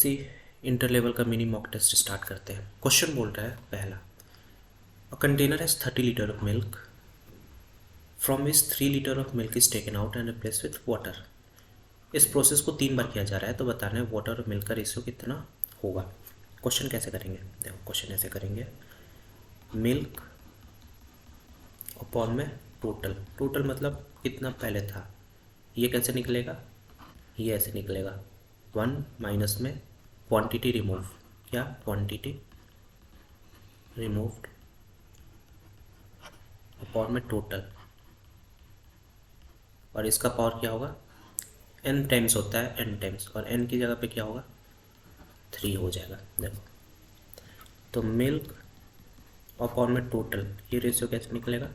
C inter level का mini mock test start करते हैं। क्वेश्चन बोल रहा है पहला, a container has 30 litre of milk from which 3 litre of milk is taken out and replace with water. इस process को 3 बार किया जा रहा है, तो बताना है वाटर और मिल्क का रेशियो कितना होगा। क्वेश्चन कैसे करेंगे, देखो क्वेश्चन ऐसे करेंगे, मिल्क अपॉन में टोटल, टोटल मतलब कितना पहले था, ये कैसे निकलेगा, ये ऐसे निकलेगा 1 माइनस में क्वांटिटी रिमूव, क्या क्वांटिटी रिमूव्ड अपॉन में टोटल, और इसका पावर क्या होगा, n टाइम्स होता है n टाइम्स, और n की जगह पे क्या होगा 3 हो जाएगा। देखो तो मिल्क अपॉन में टोटल, ये रेशियो कैसे निकलेगा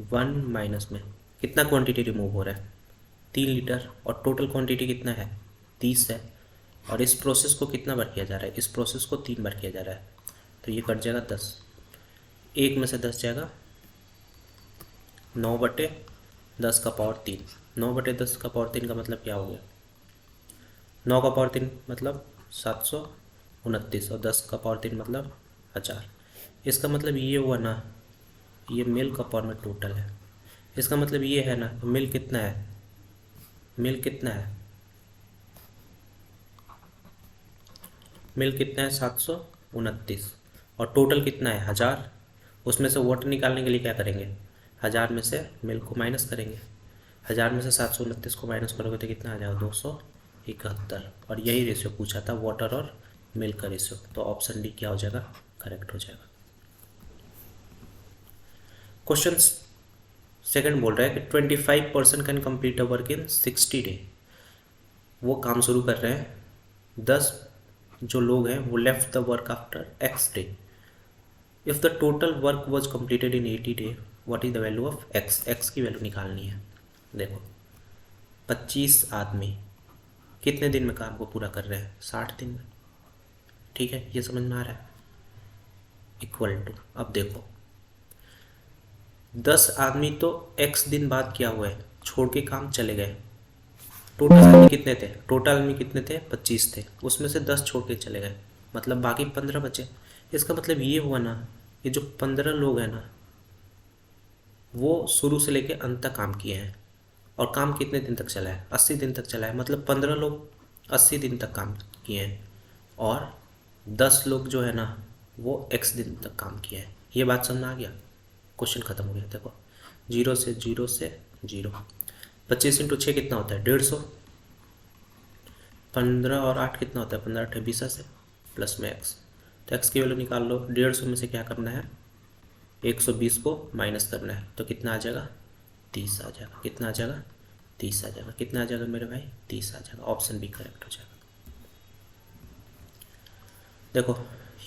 1 माइनस में कितना क्वांटिटी रिमूव हो रहा है 3 लीटर, और टोटल क्वांटिटी कितना है 30 है, और इस प्रोसेस को कितना बार किया जा रहा है, इस प्रोसेस को 3 बार किया जा रहा है, तो ये कट जाएगा 10, 1 में से 10 जाएगा 9/10 का पावर 3, 9/10 का पावर 3 का मतलब क्या हो गया, 9 का पावर 3 मतलब 729, और 10 का पावर 3 मतलब 1000। इसका मतलब ये हुआ ना, ये मिल्क अपॉन में टोटल है, इसका मतलब ये है ना, मिल्क कितना है, मिल्क कितना है, मिल्क कितना है 729, और टोटल कितना है 1000। उसमें से वाटर निकालने के लिए क्या करेंगे, 1000 में से मिल्क को माइनस करेंगे, 1000 में से 729 को माइनस करोगे तो कितना आ जाएगा 271, और यही रेशियो पूछा था वाटर और मिल्क का रेशियो, तो ऑप्शन डी क्या हो जाएगा, करेक्ट हो जाएगा। क्वेश्चन सेकंड बोल रहा है कि 25% can complete a work in 60 day. वो काम शुरू कर रहे हैं, 10 जो लोग हैं वो left the work after x day. If the total work was completed in 80 day, what is the value of x, x की वैल्यू निकालनी है। देखो 25 आदमी कितने दिन में काम को पूरा कर रहे हैं, 60 दिन में, ठीक है, ये समझ में आ रहा है। इक्वल टू, अब देखो 10 आदमी तो x दिन बाद क्या हुआ है, छोड़ के काम चले गए। टोटल आदमी कितने थे, टोटल आदमी कितने थे 25 थे, उसमें से 10 छोड़ के चले गए, मतलब बाकी 15 बचे। इसका मतलब ये हुआ ना, ये जो 15 लोग हैं ना, वो शुरू से लेके अंत तक काम किए हैं, और काम कितने दिन तक चला है 80 दिन तक चला है, मतलब 15 लोग 80 दिन तक काम किए हैं, और 10 लोग जो है ना वो x दिन तक काम किए हैं। ये बात समझ में आ गया, क्वेश्चन खत्म हो गया। देखो 0 से 0 से 0, 25 इंटू 6 कितना होता है 150, 15 और 8 कितना होता है 15 8 20 से प्लस में x, तो x की वैल्यू निकाल लो। 150 में से क्या करना है 120 को माइनस करना है, तो कितना आ जाएगा 30 आ जाएगा, कितना आ जाएगा 30 आ जाएगा, कितना आ जाएगा मेरे भाई 30 आ जाएगा, ऑप्शन बी करेक्ट हो जाएगा। देखो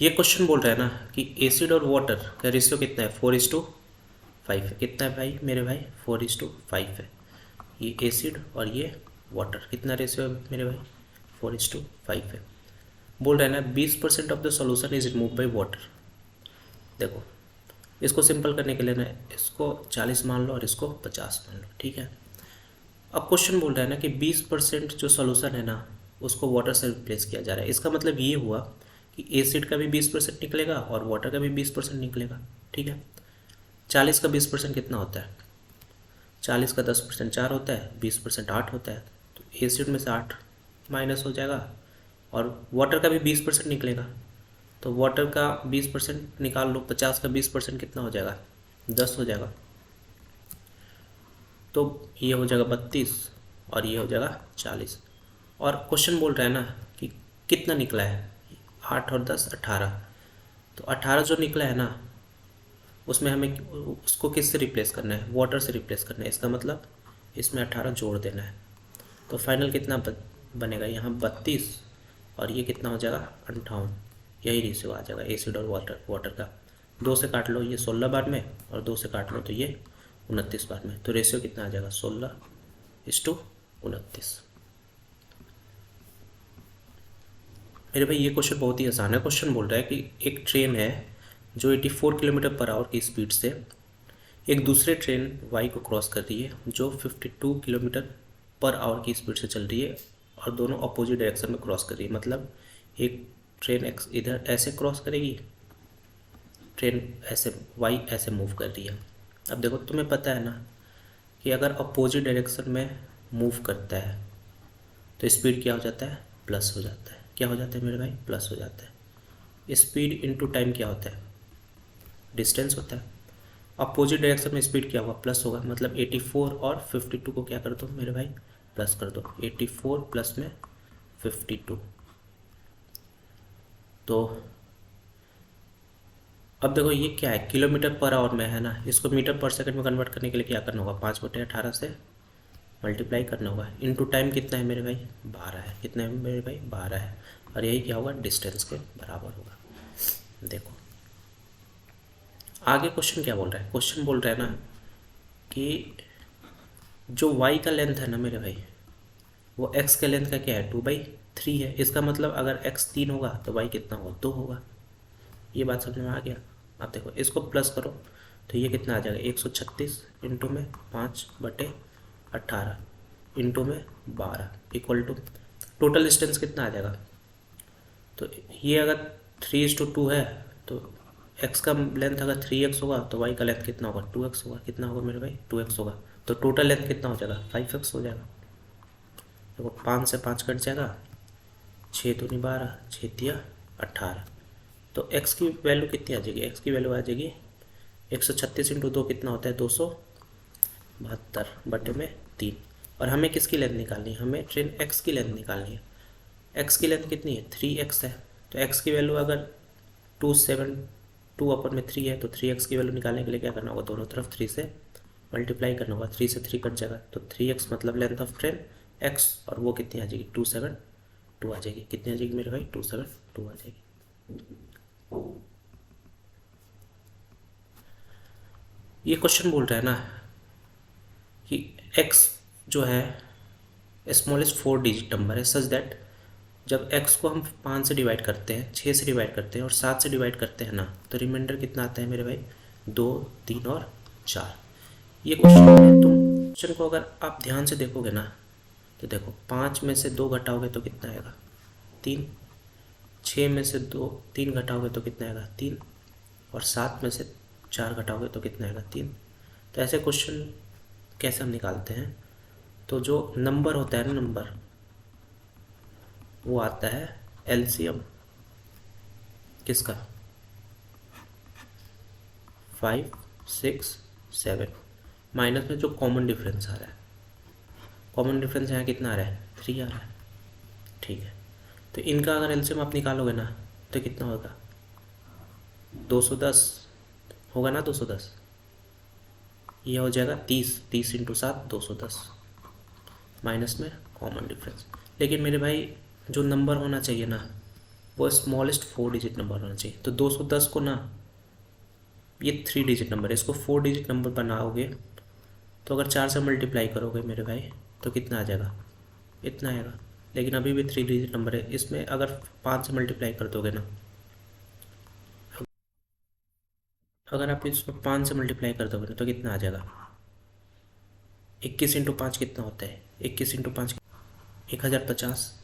ये क्वेश्चन बोल रहा है ना कि एसिड और वाटर का रेशियो कितना है 4:5 है, कितना है भाई मेरे भाई 4:5 है, ये एसिड और ये वाटर, कितना रेशियो है मेरे भाई 4:5 है। बोल रहा है ना 20% of the solution is remove by water. देखो इसको सिंपल करने के लिए ना इसको 40 मान लो और इसको 50 मान लो, ठीक है। अब क्वेश्चन बोल रहा है ना कि 20% जो सॉल्यूशन है ना उसको वाटर से रिप्लेस किया जा रहा है। इसका मतलब ये हुआ कि एसिड का भी 20% निकलेगा और वाटर का भी 20% निकलेगा, ठीक है। 40 का 20% कितना होता है, 40 का 10% 4 होता है, 20% 8 होता है, तो एसिड में से 8 माइनस हो जाएगा, और वाटर का भी 20% निकलेगा, तो वाटर का 20% निकाल लो, 50 का 20% कितना हो जाएगा 10 हो जाएगा, तो ये हो जाएगा 32 और ये हो जाएगा 40। और क्वेश्चन बोल रहा है ना कि कितना निकला है 8 और 10 18, तो 18 जो निकला है ना उसमें हमें उसको किससे रिप्लेस करना है, वाटर से रिप्लेस करना है। इसका मतलब इसमें 18 जोड़ देना है, तो फाइनल कितना बनेगा यहाँ 32, और ये कितना हो जाएगा 58। यही रेशियो आ जाएगा एसिड और वाटर का। 2 से काट लो ये 16 बार में, और 2 से काट लो तो ये 29 बार में, तो रेशियो कितना आ जाएगा 16:29। मेरे भाई ये क्वेश्चन बहुत ही आसान है। क्वेश्चन बोल रहा है कि एक ट्रेन है जो 84 किलोमीटर पर आवर की स्पीड से एक दूसरे ट्रेन वाई को क्रॉस कर रही है जो 52 किलोमीटर पर आवर की स्पीड से चल रही है और दोनों अपोजिट डायरेक्शन में क्रॉस कर रही है। मतलब एक ट्रेन एक्स इधर ऐसे क्रॉस करेगी, ट्रेन ऐसे वाई ऐसे मूव कर रही है। अब देखो तुम्हें पता है ना कि अगर अपोजिट डायरेक्शन में मूव करता है तो स्पीड क्या हो जाता है, प्लस हो जाता है। क्या हो जाता है मेरे भाई, प्लस हो जाता है। स्पीड इनटू टाइम क्या होता है, डिस्टेंस होता है। अपोजिट डायरेक्शन में स्पीड क्या होगा, प्लस होगा। मतलब 84 और 52 को क्या कर दो मेरे भाई, प्लस कर दो। 84 प्लस में 52। तो अब देखो ये क्या है, किलोमीटर पर आवर में है ना, इसको मीटर पर सेकंड में कन्वर्ट करने के लिए क्या करना होगा, 5/18 से मल्टीप्लाई करना होगा। इनटू टाइम कितना है मेरे भाई, 12 है। कितना है मेरे भाई, 12 है। और यही क्या होगा, डिस्टेंस के बराबर होगा। देखो आगे क्वेश्चन क्या बोल रहा है, क्वेश्चन बोल रहा है ना कि जो y का लेंथ है ना मेरे भाई, वो x के लेंथ का क्या है, 2/3 है। इसका मतलब अगर x 3 होगा तो y कितना होगा, 2 होगा। ये बात समझ में आ गया। अब देखो इसको प्लस करो तो ये कितना आ जाएगा, 136 इंटू में 5/18 इंटू में 12 इक्वल टू टोटल डिस्टेंस कितना आ जाएगा। तो ये अगर 3:2 है तो x का लेंथ अगर 3x होगा तो y का लेंथ कितना होगा, 2x होगा। कितना होगा मेरे भाई, 2x होगा। तो टोटल लेंथ कितना हो जाएगा, 5x हो जाएगा। देखो 5 से 5 कट जाएगा, 6×2 = 12, 6×3 = 18। तो x की वैल्यू कितनी आ जाएगी, x की वैल्यू आ जाएगी 136 इंटू 2 कितना होता है, 272/3। और हमें किसकी लेंथ निकालनी है, हमें ट्रेन x की लेंथ निकालनी है। x की लेंथ कितनी है, 3x है। तो x की वैल्यू अगर 272/3 है तो 3x की वैल्यू निकालने के लिए क्या करना होगा, दोनों तरफ 3 से मल्टीप्लाई करना होगा। 3 से 3 कट जाएगा तो 3x मतलब लेंथ ऑफ ट्रेन x, और वो कितनी आ जाएगी, 272 आ जाएगी। कितनी आ जाएगी मेरे भाई, 272 आ जाएगी। ये क्वेश्चन बोल रहा है ना कि x जो है स्मॉलेस्ट 4 डिजिट नंबर है, सच दैट जब x को हम 5 से डिवाइड करते हैं, 6 से डिवाइड करते हैं और 7 से डिवाइड करते हैं ना, तो रिमाइंडर कितना आता है मेरे भाई, 2, 3 और 4। ये क्वेश्चन है। तुम क्वेश्चन को अगर आप ध्यान से देखोगे ना तो देखो 5 में से 2 घटाओगे तो कितना आएगा, 3। 6 में से 3 घटाओगे तो कितना आएगा, 3। और 7 में से 4 घटाओगे तो कितना आएगा, 3। तो ऐसे क्वेश्चन कैसे हम निकालते हैं, तो जो नंबर होता है ना, नंबर वो आता है एलसीएम किसका, 5, 6, 7 माइनस में जो कॉमन डिफरेंस आ रहा है। कॉमन डिफरेंस यहाँ कितना आ रहा है, 3 आ रहा है। ठीक है, तो इनका अगर एलसीएम आप निकालोगे ना तो कितना होगा, 210 होगा ना, 210। ये हो जाएगा 30, 30 इंटू 7 210 माइनस में कॉमन डिफरेंस। लेकिन मेरे भाई जो नंबर होना चाहिए ना वो स्मॉलेस्ट 4 डिजिट नंबर होना चाहिए। तो 210 को ना, ये 3 डिजिट नंबर है, इसको 4 डिजिट नंबर बनाओगे तो अगर 4 से मल्टीप्लाई करोगे मेरे भाई तो कितना आ जाएगा, इतना आएगा। लेकिन अभी भी 3 डिजिट नंबर है। इसमें अगर 5 से मल्टीप्लाई कर दोगे ना, अगर आप इसमें 5 से मल्टीप्लाई कर दोगे ना तो कितना आ जाएगा, 21 इंटू 5 कितना होता है, 21 इंटू 5 1050।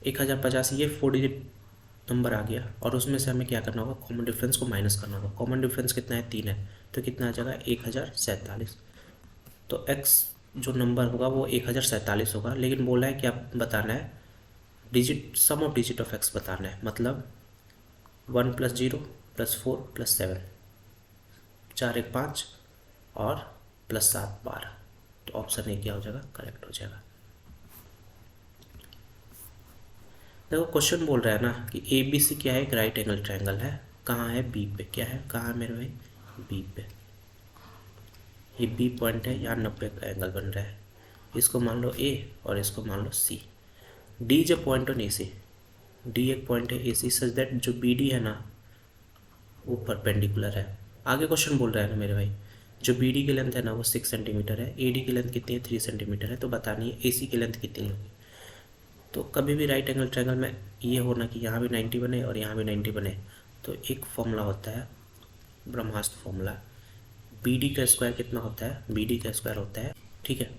1050 ये 4 डिजिट नंबर आ गया। और उसमें से हमें क्या करना होगा, कॉमन डिफरेंस को माइनस करना होगा। कॉमन डिफरेंस कितना है, 3 है। तो कितना आ जाएगा, 1047। तो x जो नंबर होगा वो 1047 होगा। लेकिन बोला है क्या बताना है, digit some of digit of x बताना है। मतलब 1 + 0 + 4 + 7, 4 1 5 और +7 12। तो ऑप्शन ए क्या हो जाएगा, करेक्ट हो जाएगा। देखो क्वेश्चन बोल रहा है ना कि ए बी सी क्या है, एक राइट एंगल ट्रायंगल है। कहाँ है, बी पे। क्या है, कहाँ है मेरे भाई, बी पे। ये बी पॉइंट है, यहाँ 90 का एंगल बन रहा है। इसको मान लो ए और इसको मान लो C. D is a point on A C, D एक पॉइंट है ए सी, सच दैट जो बी डी है ना वो परपेंडिकुलर है। आगे क्वेश्चन बोल रहा है ना मेरे भाई, जो बी डी की लेंथ है ना वो 6 सेंटीमीटर है, ए डी की लेंथ कितनी है, 3 सेंटीमीटर है। तो बतानी है ए सी की लेंथ कितनी होगी। तो कभी भी राइट एंगल ट्रायंगल में ये होना कि यहाँ भी 90 बने और यहाँ भी 90 बने, तो एक फॉर्मूला होता है, ब्रह्मास्त्र फॉर्मूला। बी डी का स्क्वायर कितना होता है, बी डी का स्क्वायर होता है, ठीक है,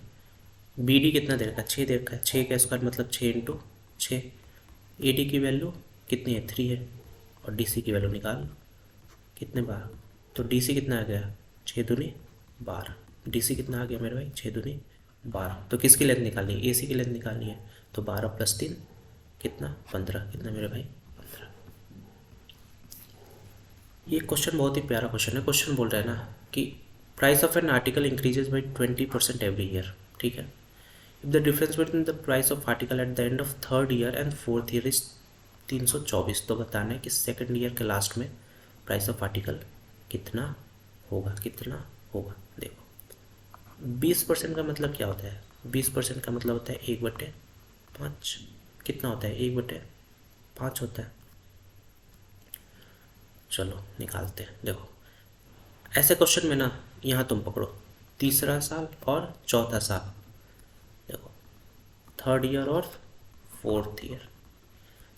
बी डी कितना दे रखा है, 6 दे रखा है, 6 का स्क्वायर मतलब 6 इंटू 6। ए डी की वैल्यू कितनी है, 3 है, और डी सी की वैल्यू निकाल कितने 12, तो डी सी कितना आ गया 6 दूनी 12, डी सी कितना आ गया मेरे भाई 6 दूनी 12। तो किसकी लेंथ निकालनी है, ए सी की लेंथ निकालनी है, तो 12 + 3 कितना 15, कितना मेरे भाई 15। ये क्वेश्चन बहुत ही प्यारा क्वेश्चन है। क्वेश्चन बोल रहा है ना कि price of an article increases by 20% every year, ठीक है। If the difference between the price of article at the end of 3rd year and 4th year is 324, तो बताना है कि 2nd ईयर के लास्ट में प्राइस ऑफ आर्टिकल कितना होगा, कितना होगा। देखो 20% का मतलब क्या होता है, 20% का मतलब होता है 1/5, कितना होता है 1/5 होता है। चलो निकालते हैं। देखो ऐसे क्वेश्चन में ना, यहाँ तुम पकड़ो 3रा साल और 4था साल, देखो 3rd ईयर और 4th ईयर।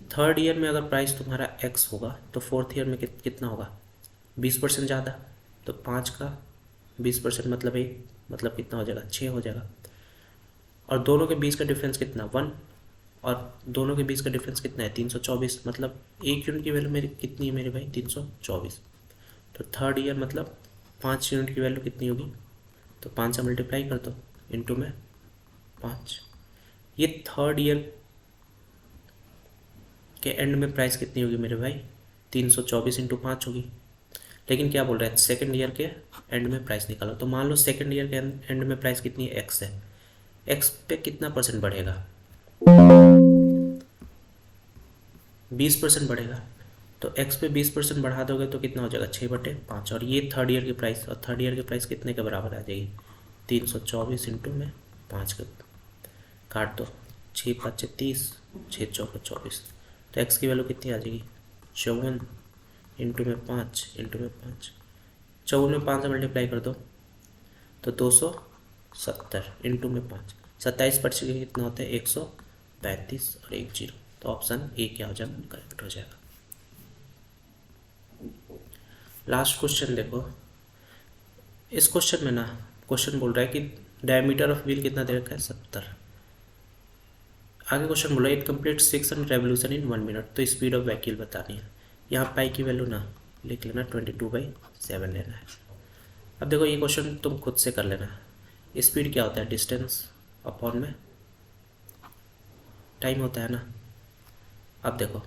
3rd ईयर में अगर प्राइस तुम्हारा x होगा तो 4th ईयर में कितना होगा 20% ज़्यादा, तो 5 का 20% मतलब 1, मतलब कितना हो जाएगा 6 हो जाएगा। और दोनों के बीच का डिफरेंस कितना 1, और दोनों के बीच का डिफरेंस कितना है 324, मतलब 1 यूनिट की वैल्यू मेरी कितनी है मेरे भाई 324। तो 3rd ईयर मतलब 5 यूनिट की वैल्यू कितनी होगी, तो 5 से मल्टीप्लाई कर दो इंटू में 5। ये 3rd ईयर के एंड में प्राइस कितनी होगी मेरे भाई 324 इंटू 5 होगी। लेकिन क्या बोल रहा है 2nd ईयर के एंड में प्राइस निकालो, तो मान लो 2nd ईयर के एंड में प्राइस कितनी है x है, x पे कितना % बढ़ेगा 20% बढ़ेगा। तो x पे 20% बढ़ा दोगे तो कितना हो जाएगा 6/5, और ये 3rd ईयर की प्राइस, और 3rd ईयर की प्राइस कितने के बराबर आ जाएगी 324 इंटू में 5 के काट दो, 6 × 5 = 30, 6 × 4 = 24, तो x की वैल्यू कितनी आ जाएगी 54 इंटू में 5 इंटू में 5, 54 में 5 से मल्टीप्लाई कर दो तो 270 इंटू में 5, 27% कितना होता है 135 और 1 0, तो ऑप्शन ए क्या हो जाएगा करेक्ट हो जाएगा। लास्ट क्वेश्चन देखो, इस क्वेश्चन में ना क्वेश्चन बोल रहा है कि डायमीटर ऑफ व्हील कितना दे रखा है 70। आगे क्वेश्चन बोल रहा है it complete 600 revolution in 1 minute, तो स्पीड ऑफ व्हील बतानी है। यहाँ पाई की वैल्यू ना लिख लेना 22/7 लेना है। अब देखो ये क्वेश्चन तुम खुद से कर लेना। स्पीड क्या होता है डिस्टेंस अपॉन में टाइम होता है ना। अब देखो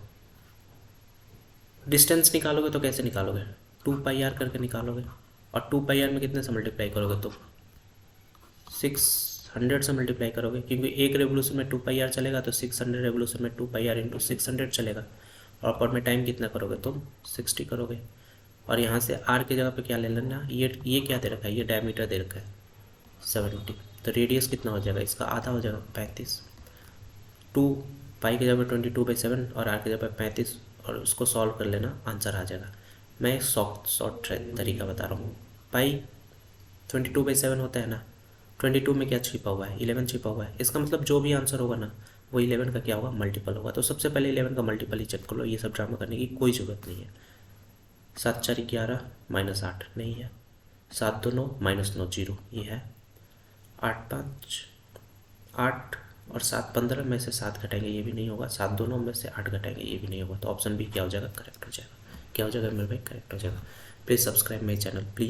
डिस्टेंस निकालोगे तो कैसे निकालोगे 2πr करके निकालोगे, और 2πr में कितने से मल्टीप्लाई करोगे तो 600 से मल्टीप्लाई करोगे, क्योंकि एक रेवोल्यूशन में 2πr चलेगा तो 600 रेवोल्यूशन में 2πr इंटू 600 चलेगा, और अपॉन में टाइम कितना करोगे तुम 60 करोगे। और यहाँ से r की जगह पे क्या ले लेना, ये क्या दे रखा है, ये डायमीटर दे रखा है 70, तो रेडियस कितना हो जाएगा इसका आधा हो जाएगा 35। 2π की जगह पे 22/7 और r की जगह पे 35, और उसको सॉल्व कर लेना आंसर आ जाएगा। मैं एक शॉर्ट तरीका बता रहा हूँ। पाई 22/7 होता है ना, 22 में क्या छिपा हुआ है 11 छिपा हुआ है, इसका मतलब जो भी आंसर होगा ना वो 11 का क्या होगा मल्टीपल होगा। तो सबसे पहले 11 का मल्टीपल ही चेक कर लो, ये सब ड्रामा करने की कोई ज़रूरत नहीं है। 7 × 4 = 11 -8 नहीं है, 7 2 9 -9 0 ये है, 8 5 8 और 7 15 में से 7 घटाएंगे ये भी नहीं होगा, 7 2 9 में से 8 घटाएंगे ये भी नहीं होगा, तो ऑप्शन बी क्या हो जाएगा करेक्ट हो जाएगा। क्या हो जाएगा मेरे भाई करेक्ट हो जाएगा। Please subscribe my channel please.